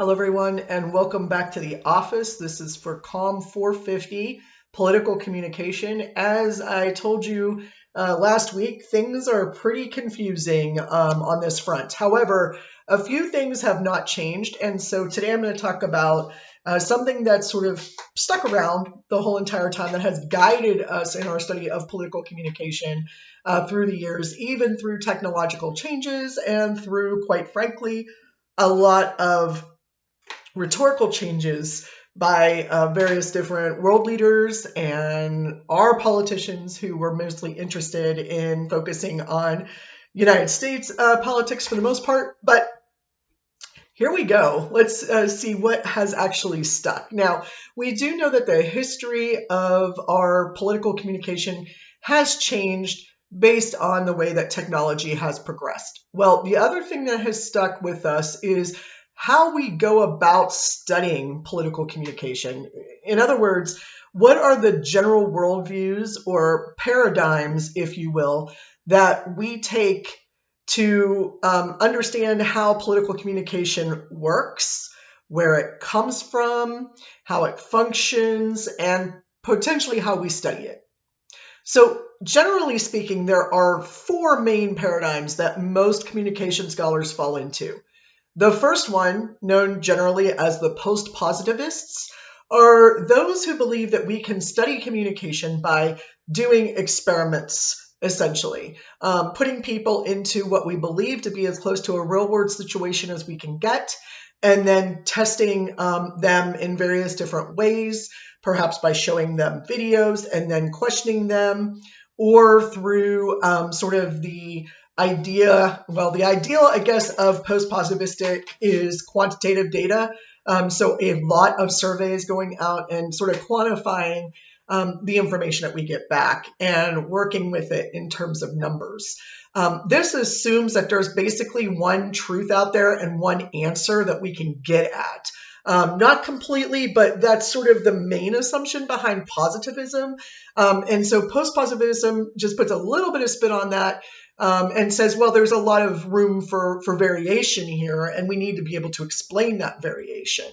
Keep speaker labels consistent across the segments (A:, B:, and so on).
A: Hello, everyone, and welcome back to the office. This is for COM 450, Political Communication. As I told you last week, things are pretty confusing on this front. However, a few things have not changed, and so today I'm going to talk about something that's sort of stuck around the whole entire time that has guided us in our study of political communication through the years, even through technological changes and through, quite frankly, a lot of rhetorical changes by various different world leaders and our politicians who were mostly interested in focusing on United States politics for the most part. But here we go. Let's see what has actually stuck. Now, we do know that the history of our political communication has changed based on the way that technology has progressed. Well, the other thing that has stuck with us is how we go about studying political communication. In other words, what are the general worldviews or paradigms, if you will, that we take to understand how political communication works, where it comes from, how it functions, and potentially how we study it. So generally speaking, there are four main paradigms that most communication scholars fall into. The first one, known generally as the post-positivists, are those who believe that we can study communication by doing experiments, essentially, putting people into what we believe to be as close to a real-world situation as we can get, and then testing them in various different ways, perhaps by showing them videos and then questioning them, or through sort of the ideal, I guess, of post-positivistic is quantitative data. So a lot of surveys going out and sort of quantifying the information that we get back and working with it in terms of numbers. This assumes that there's basically one truth out there and one answer that we can get at. Not completely, but that's sort of the main assumption behind positivism. And so post-positivism just puts a little bit of spin on that and says, well, there's a lot of room for variation here, and we need to be able to explain that variation.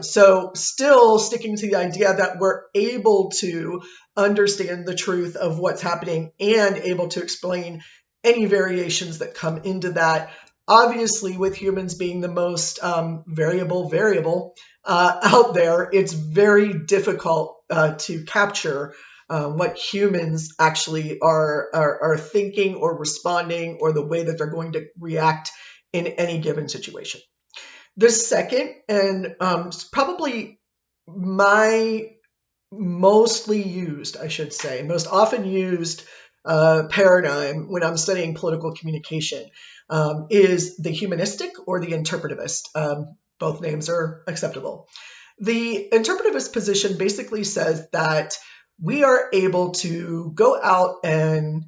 A: So still sticking to the idea that we're able to understand the truth of what's happening and able to explain any variations that come into that. Obviously, with humans being the most variable out there, it's very difficult to capture what humans actually are thinking or responding, or the way that they're going to react in any given situation. The second, and probably my most often used paradigm when I'm studying political communication is the humanistic or the interpretivist. Both names are acceptable. The interpretivist position basically says that we are able to go out and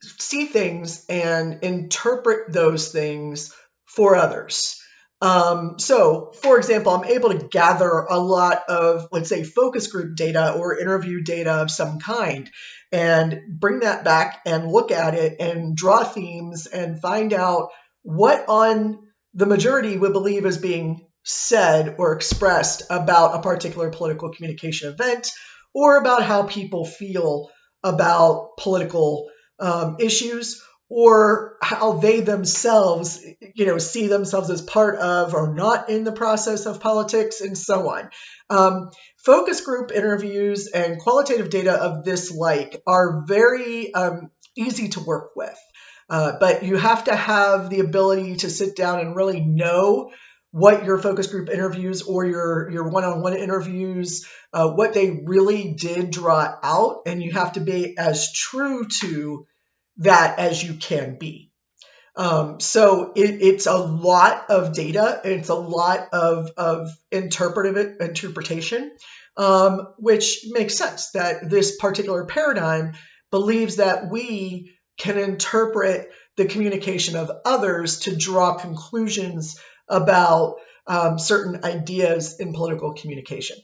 A: see things and interpret those things for others. So, for example, I'm able to gather a lot of, let's say, focus group data or interview data of some kind and bring that back and look at it and draw themes and find out what on the majority would believe is being said or expressed about a particular political communication event, or about how people feel about political issues, or how they themselves, see themselves as part of or not in the process of politics, and so on. Focus group interviews and qualitative data of this like are very easy to work with, but you have to have the ability to sit down and really know what your focus group interviews or your one-on-one interviews, what they really did draw out, and you have to be as true to that as you can be. So it's a lot of data, it's a lot of interpretation, which makes sense that this particular paradigm believes that we can interpret the communication of others to draw conclusions about certain ideas in political communication.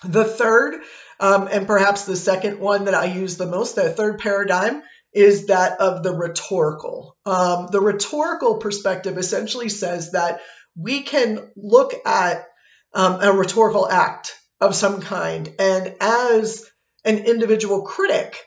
A: The third, and perhaps the second one that I use the most, the third paradigm, is that of the rhetorical. The rhetorical perspective essentially says that we can look at a rhetorical act of some kind, and as an individual critic,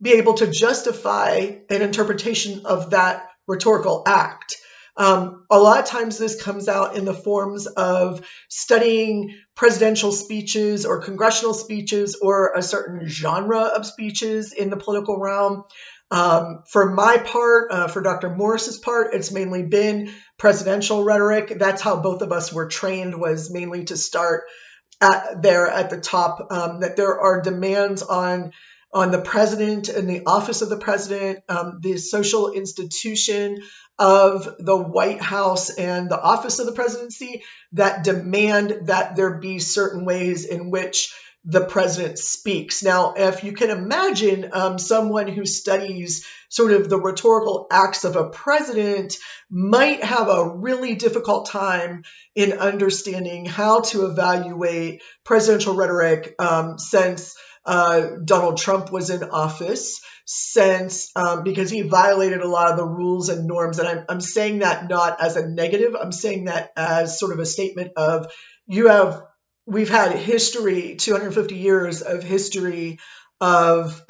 A: be able to justify an interpretation of that rhetorical act. A lot of times this comes out in the forms of studying presidential speeches or congressional speeches or a certain genre of speeches in the political realm. For my part, for Dr. Morris's part, it's mainly been presidential rhetoric. That's how both of us were trained, was mainly to start there at the top, that there are demands on the president and the office of the president, the social institution of the White House and the office of the presidency, that demand that there be certain ways in which the president speaks. Now, if you can imagine someone who studies sort of the rhetorical acts of a president might have a really difficult time in understanding how to evaluate presidential rhetoric since Donald Trump was in office, since because he violated a lot of the rules and norms. And I'm saying that not as a negative. I'm saying that as sort of a statement of we've had history, 250 years of history of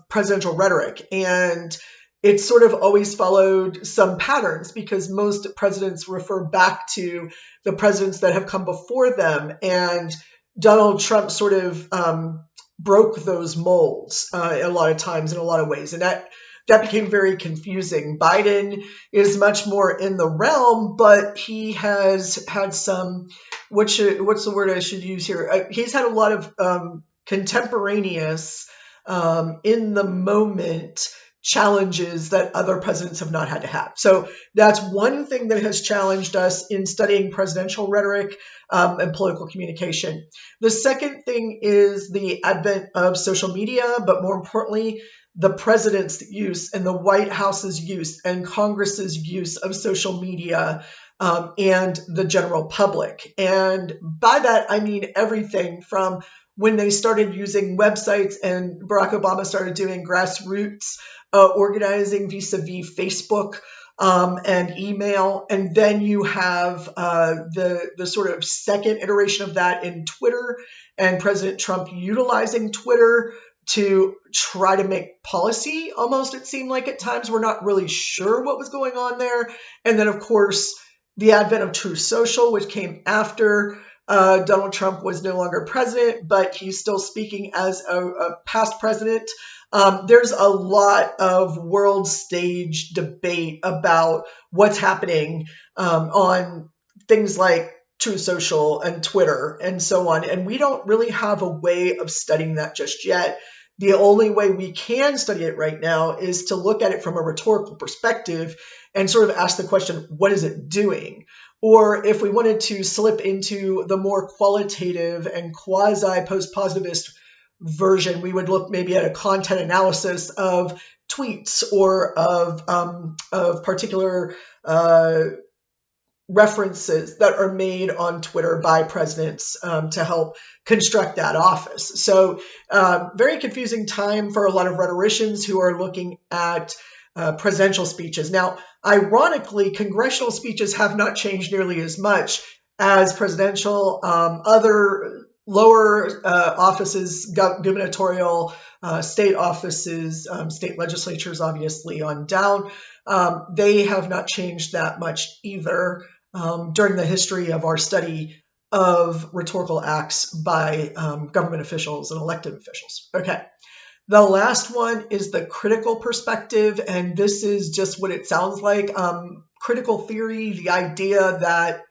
A: presidential rhetoric. And it's sort of always followed some patterns, because most presidents refer back to the presidents that have come before them. And Donald Trump sort of broke those molds a lot of times in a lot of ways. And that became very confusing. Biden is much more in the realm, but he has had some, what's the word I should use here? He's had a lot of contemporaneous, in the moment challenges that other presidents have not had to have. So that's one thing that has challenged us in studying presidential rhetoric and political communication. The second thing is the advent of social media, but more importantly, the president's use and the White House's use and Congress's use of social media and the general public. And by that, I mean everything from when they started using websites and Barack Obama started doing grassroots organizing vis-a-vis Facebook and email. And then you have the sort of second iteration of that in Twitter, and President Trump utilizing Twitter to try to make policy. Almost, it seemed like at times we're not really sure what was going on there. And then, of course, the advent of Truth Social, which came after Donald Trump was no longer president, but he's still speaking as a past president. There's a lot of world stage debate about what's happening on things like Truth Social and Twitter and so on. And we don't really have a way of studying that just yet. The only way we can study it right now is to look at it from a rhetorical perspective and sort of ask the question, what is it doing? Or if we wanted to slip into the more qualitative and quasi-post-positivist version, we would look maybe at a content analysis of tweets or of particular references that are made on Twitter by presidents to help construct that office. So very confusing time for a lot of rhetoricians who are looking at presidential speeches. Now, ironically, congressional speeches have not changed nearly as much as presidential. Other lower offices, gubernatorial, state offices, state legislatures, obviously on down, they have not changed that much either during the history of our study of rhetorical acts by government officials and elected officials. Okay. The last one is the critical perspective, and this is just what it sounds like. Critical theory, the idea that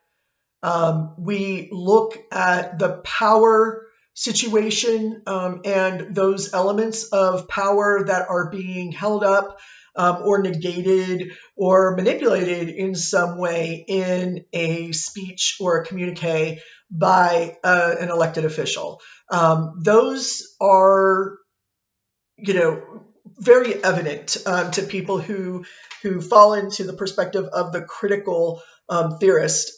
A: we look at the power situation and those elements of power that are being held up or negated or manipulated in some way in a speech or a communique by an elected official. Those are very evident to people who fall into the perspective of the critical theorist.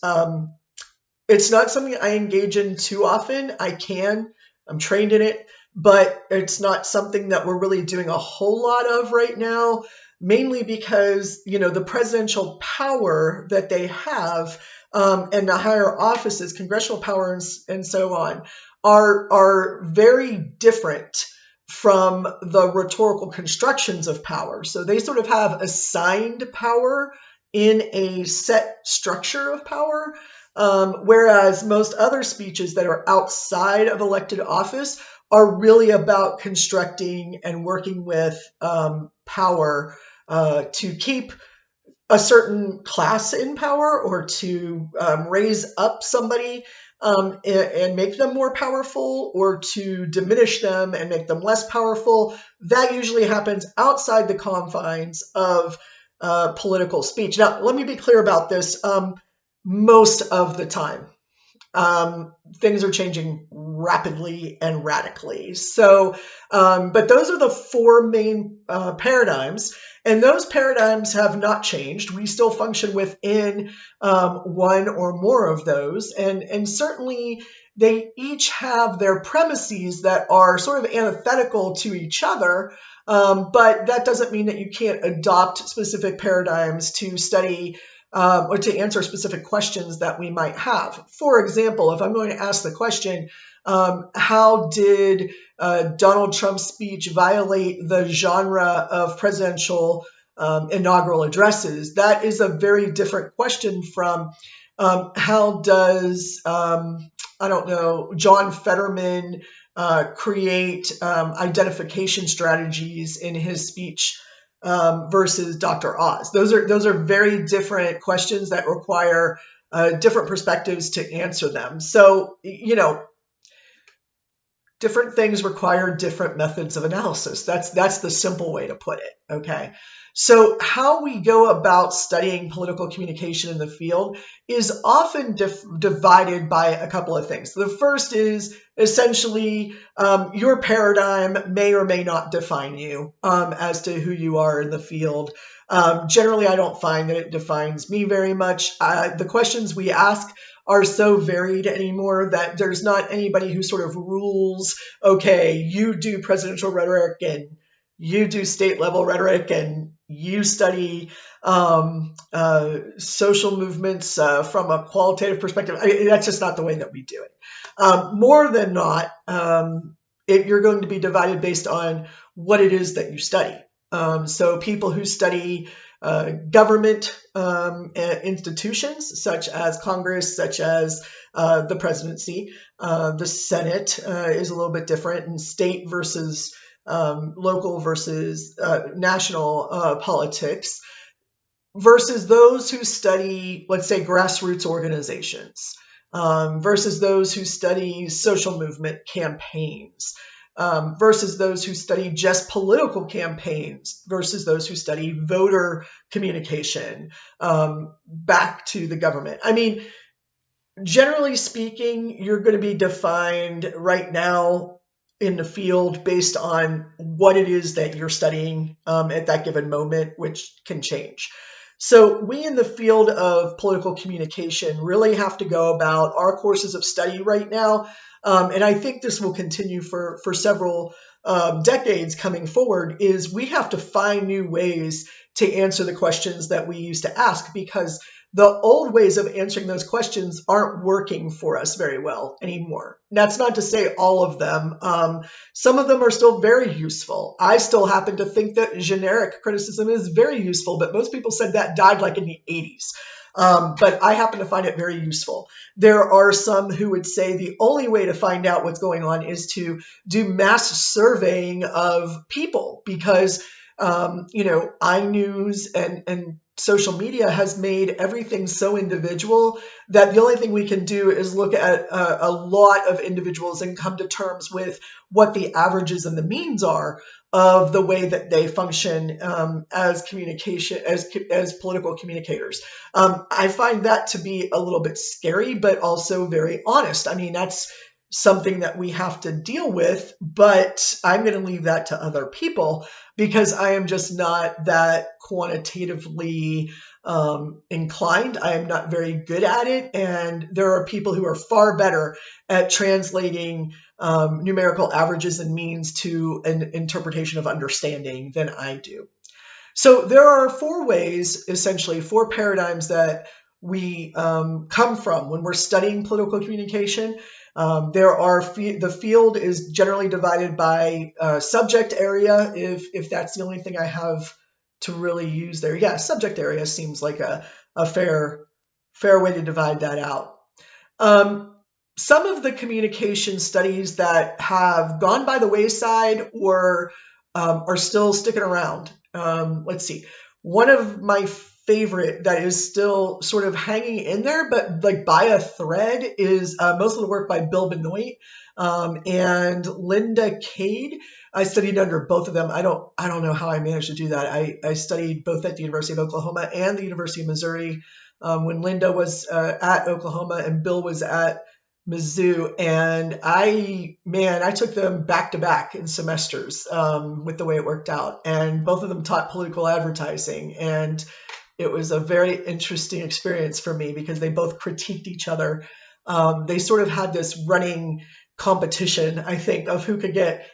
A: It's not something I engage in too often. I'm trained in it, but it's not something that we're really doing a whole lot of right now, mainly because, the presidential power that they have and the higher offices, congressional power and so on, are very different from the rhetorical constructions of power. So they sort of have assigned power in a set structure of power, whereas most other speeches that are outside of elected office are really about constructing and working with power to keep a certain class in power, or to raise up somebody and make them more powerful, or to diminish them and make them less powerful. That usually happens outside the confines of political speech. Now, let me be clear about this. Most of the time, things are changing rapidly and radically. So, but those are the four main paradigms, and those paradigms have not changed. We still function within one or more of those, and certainly they each have their premises that are sort of antithetical to each other. But that doesn't mean that you can't adopt specific paradigms to study or to answer specific questions that we might have. For example, if I'm going to ask the question, how did Donald Trump's speech violate the genre of presidential inaugural addresses? That is a very different question from how does, John Fetterman create identification strategies in his speech versus Dr. Oz. Those are very different questions that require different perspectives to answer them. So, different things require different methods of analysis. That's the simple way to put it. Okay. So how we go about studying political communication in the field is often divided by a couple of things. The first is essentially your paradigm may or may not define you as to who you are in the field. Generally, I don't find that it defines me very much. The questions we ask are so varied anymore that there's not anybody who sort of rules, okay, you do presidential rhetoric and you do state level rhetoric and you study social movements from a qualitative perspective. That's just not the way that we do it. More than not, you're going to be divided based on what it is that you study. So people who study government institutions, such as Congress, such as the presidency, the Senate is a little bit different, and state versus local versus national politics, versus those who study, let's say, grassroots organizations, versus those who study social movement campaigns, versus those who study just political campaigns, versus those who study voter communication back to the government. I mean, generally speaking, you're going to be defined right now in the field based on what it is that you're studying at that given moment, which can change. So we in the field of political communication really have to go about our courses of study right now. And I think this will continue for several decades coming forward, is we have to find new ways to answer the questions that we used to ask, because the old ways of answering those questions aren't working for us very well anymore. That's not to say all of them. Some of them are still very useful. I still happen to think that generic criticism is very useful, but most people said that died like in the 80s. But I happen to find it very useful. There are some who would say the only way to find out what's going on is to do mass surveying of people, because iNews and social media has made everything so individual that the only thing we can do is look at a lot of individuals and come to terms with what the averages and the means are of the way that they function as political communicators. I find that to be a little bit scary, but also very honest. I mean, that's something that we have to deal with, but I'm going to leave that to other people, because I am just not that quantitatively inclined. I am not very good at it. And there are people who are far better at translating numerical averages and means to an interpretation of understanding than I do. So there are four ways, essentially, four paradigms that we come from when we're studying political communication. The field is generally divided by subject area, if that's the only thing I have to really use there. Yeah, subject area seems like a fair way to divide that out. Some of the communication studies that have gone by the wayside or are still sticking around. Let's see. One of my favorite that is still sort of hanging in there, but like by a thread, is most of the work by Bill Benoit and Linda Cade. I studied under both of them. I don't know how I managed to do that. I studied both at the University of Oklahoma and the University of Missouri when Linda was at Oklahoma and Bill was at Mizzou, and I took them back to back in semesters with the way it worked out, and both of them taught political advertising, and it was a very interesting experience for me because they both critiqued each other. They sort of had this running competition, I think, of who could get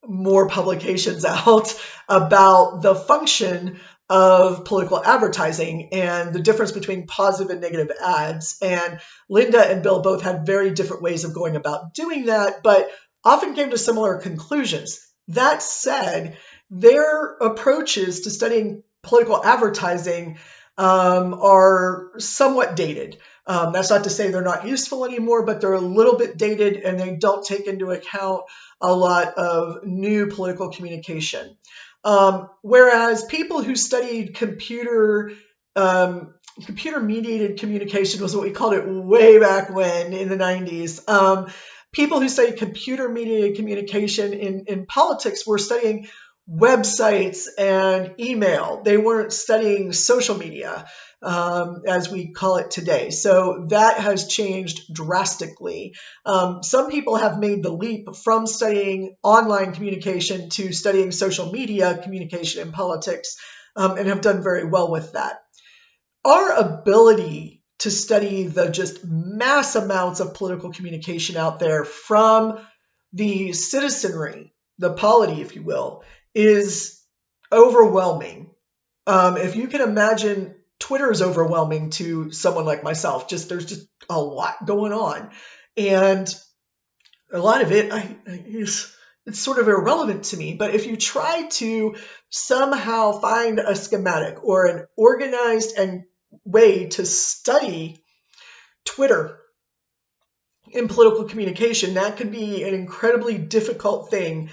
A: more publications out about the function of political advertising and the difference between positive and negative ads. And Linda and Bill both had very different ways of going about doing that, but often came to similar conclusions. That said, their approaches to studying political advertising are somewhat dated. That's not to say they're not useful anymore, but they're a little bit dated and they don't take into account a lot of new political communication. Whereas people who studied computer mediated communication was what we called it way back when in the 90s. People who studied computer mediated communication in politics were studying websites and email. They weren't studying social media as we call it today. So that has changed drastically. Some people have made the leap from studying online communication to studying social media communication in politics and have done very well with that. Our ability to study the just mass amounts of political communication out there from the citizenry, the polity, if you will, is overwhelming. If you can imagine, Twitter is overwhelming to someone like myself. There's just a lot going on, and a lot of it it's sort of irrelevant to me. But if you try to somehow find a schematic or an organized way to study Twitter in political communication, that could be an incredibly difficult thing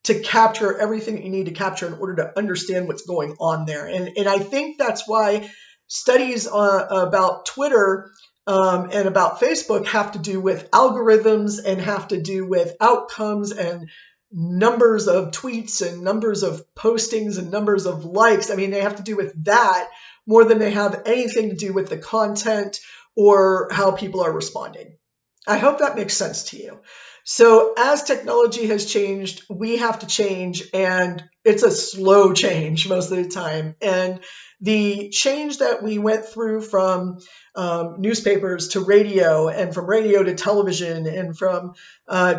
A: to capture everything that you need to capture in order to understand what's going on there. And I think that's why studies about Twitter and about Facebook have to do with algorithms and have to do with outcomes and numbers of tweets and numbers of postings and numbers of likes. I mean, they have to do with that more than they have anything to do with the content or how people are responding. I hope that makes sense to you. So as technology has changed, we have to change, and it's a slow change most of the time. And the change that we went through from newspapers to radio, and from radio to television, and from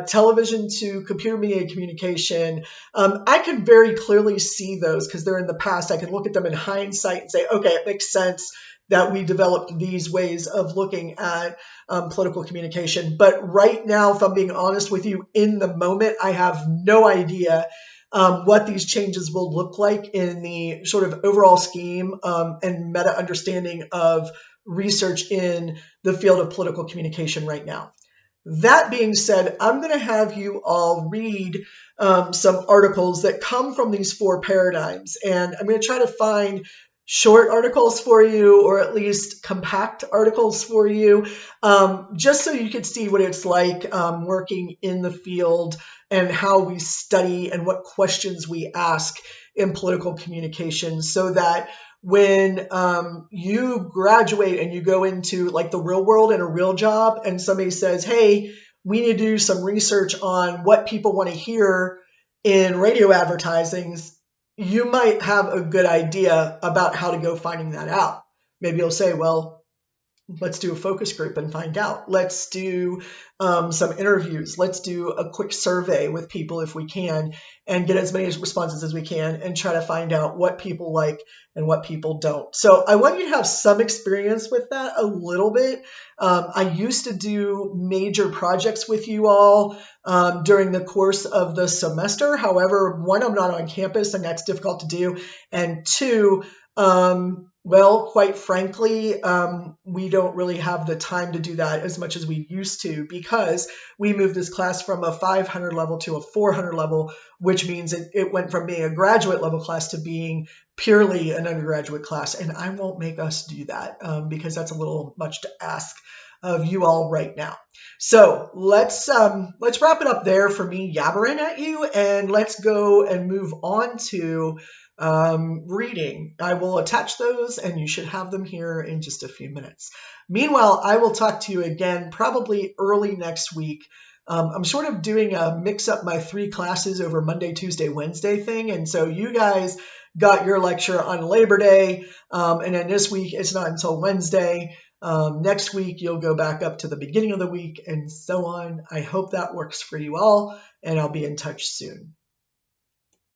A: television to computer media communication, I can very clearly see those because they're in the past. I can look at them in hindsight and say, okay, it makes sense that we developed these ways of looking at political communication. But right now, if I'm being honest with you, in the moment, I have no idea what these changes will look like in the sort of overall scheme and meta understanding of research in the field of political communication right now. That being said, I'm going to have you all read some articles that come from these four paradigms, and I'm going to try to find short articles for you, or at least compact articles for you, just so you could see what it's like working in the field and how we study and what questions we ask in political communication, so that when you graduate and you go into like the real world and a real job, and somebody says, hey, we need to do some research on what people want to hear in radio advertisings, you might have a good idea about how to go finding that out. Maybe you'll say, well, let's do a focus group and find out. Let's do some interviews. Let's do a quick survey with people if we can and get as many responses as we can and try to find out what people like and what people don't. So I want you to have some experience with that a little bit. I used to do major projects with you all during the course of the semester. However, one, I'm not on campus and that's difficult to do. And two, well, quite frankly, we don't really have the time to do that as much as we used to because we moved this class from a 500 level to a 400 level, which means it went from being a graduate level class to being purely an undergraduate class. And I won't make us do that because that's a little much to ask of you all right now. So let's wrap it up there for me yabbering at you, and let's go and move on to reading. I will attach those and you should have them here in just a few minutes. Meanwhile, I will talk to you again probably early next week. I'm sort of doing a mix up my 3 classes over Monday, Tuesday, Wednesday thing. And so you guys got your lecture on Labor Day. And then this week, it's not until Wednesday. Next week, you'll go back up to the beginning of the week and so on. I hope that works for you all, and I'll be in touch soon.